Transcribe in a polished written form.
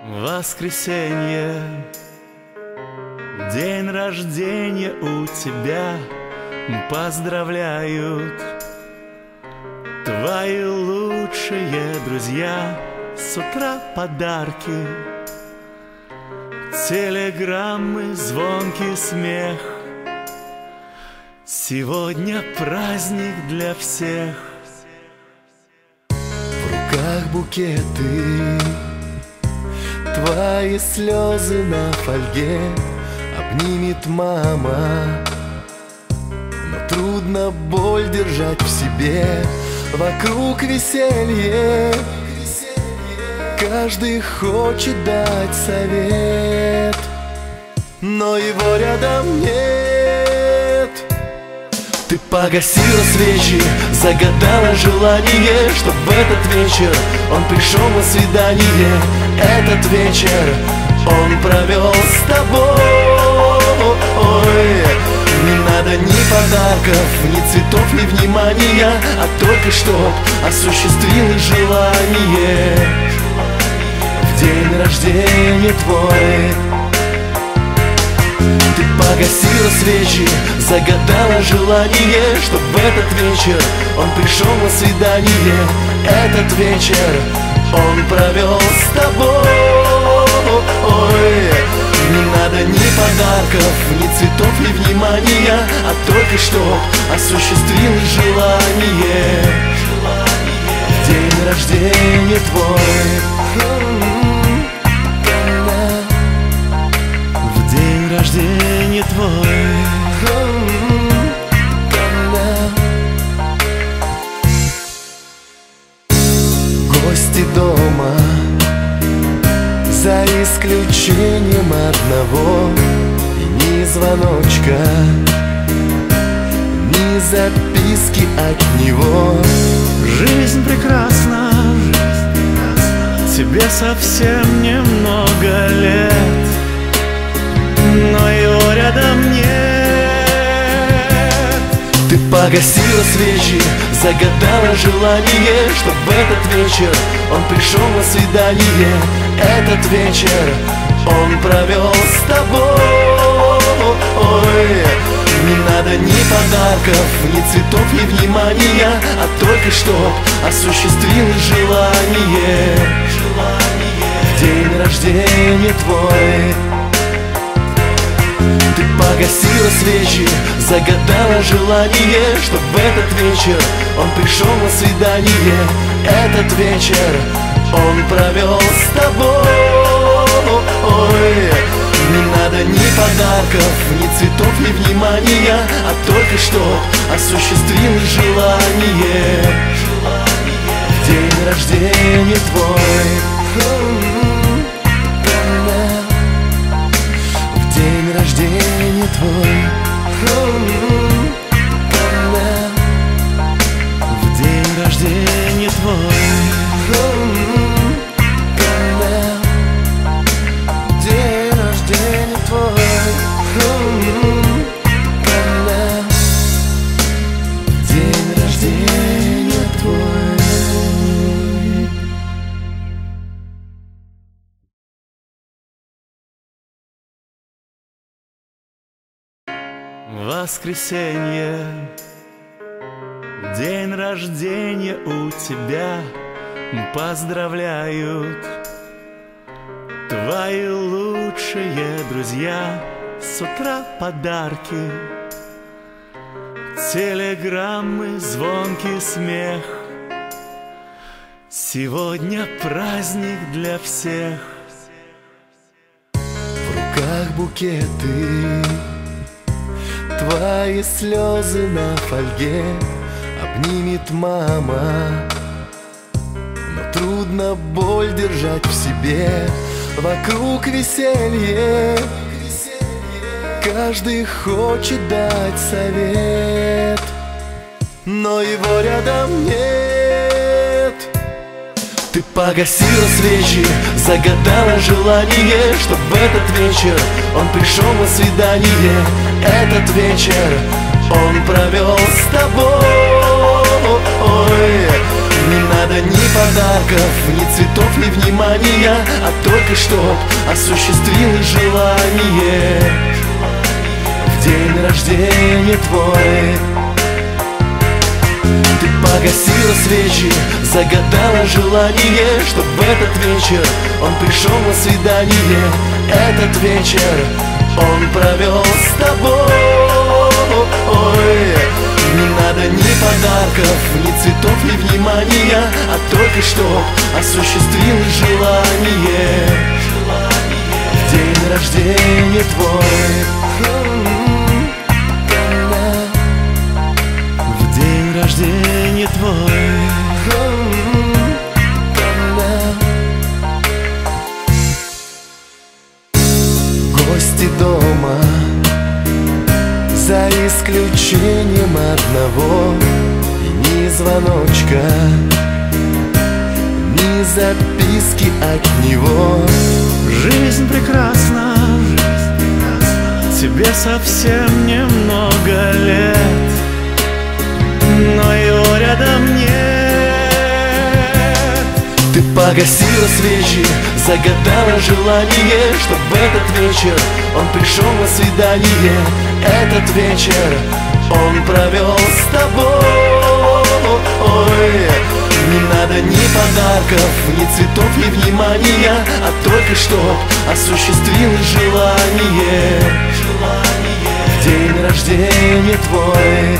Воскресенье, день рождения у тебя, поздравляют твои лучшие друзья. С утра подарки, телеграммы, звонкий смех. Сегодня праздник для всех. В руках букеты, твои слезы на фольге обнимет мама. Но трудно боль держать в себе, вокруг веселье. Каждый хочет дать совет, но его рядом нет. Ты погасила свечи, загадала желание, чтоб в этот вечер он пришел на свидание. Этот вечер он провел с тобой. Не надо ни подарков, ни цветов, ни внимания, а только чтоб осуществилось желание. В день рождения твой ты погасила свечи, загадала желание, чтоб в этот вечер он пришел на свидание. Этот вечер он провел с тобой. Не надо ни подарков, ни цветов, ни внимания, а только чтоб осуществилось желание. В день рождения твой. В день рождения твой. Гости дома, за исключением одного, и ни звоночка, ни записки от него. Жизнь прекрасна, тебе совсем немного лет, но его рядом нет. Ты погасила свечи, загадала желание, чтоб в этот вечер он пришел на свидание. Этот вечер он провел с тобой. Не надо ни подарков, ни цветов, ни внимания, а только чтоб осуществилось желание. В день рождения твой ты погасила свечи, загадала желание, чтоб в этот вечер он пришел на свидание. Этот вечер он провел с тобой. Не надо ни подарков, ни цветов, ни внимания, а только чтоб осуществилось желание. В день рождения твой. В день рождения твой. В день рождения твой. Воскресенье, день рождения у тебя, поздравляют твои лучшие друзья. С утра подарки, телеграммы, звонкий смех. Сегодня праздник для всех. В руках букеты, твои слезы на фольге обнимет мама. Но трудно боль держать в себе, вокруг веселье. Каждый хочет дать совет, но его рядом нет. Ты погасила свечи, загадала желание, чтоб в этот вечер он пришел на свидание. Этот вечер он провел с тобой. Не надо ни подарков, ни цветов, ни внимания, а только чтоб осуществилось желание в день рождения твой. Ты погасила свечи, загадала желание, чтоб в этот вечер он пришел на свидание. Этот вечер он провел с тобой. Не надо ни подарков, ни цветов, ни внимания, а только чтоб осуществилось желание в день рождения твой. Рождение твой. Гости дома, за исключением одного, и ни звоночка, ни записки от него. Жизнь прекрасна, тебе совсем немного лет, но его рядом нет. Ты погасила свечи, загадала желание, чтоб в этот вечер он пришел на свидание. Этот вечер он провел с тобой. Не надо ни подарков, ни цветов, ни внимания, а только чтоб осуществилось желание в день рождения твой.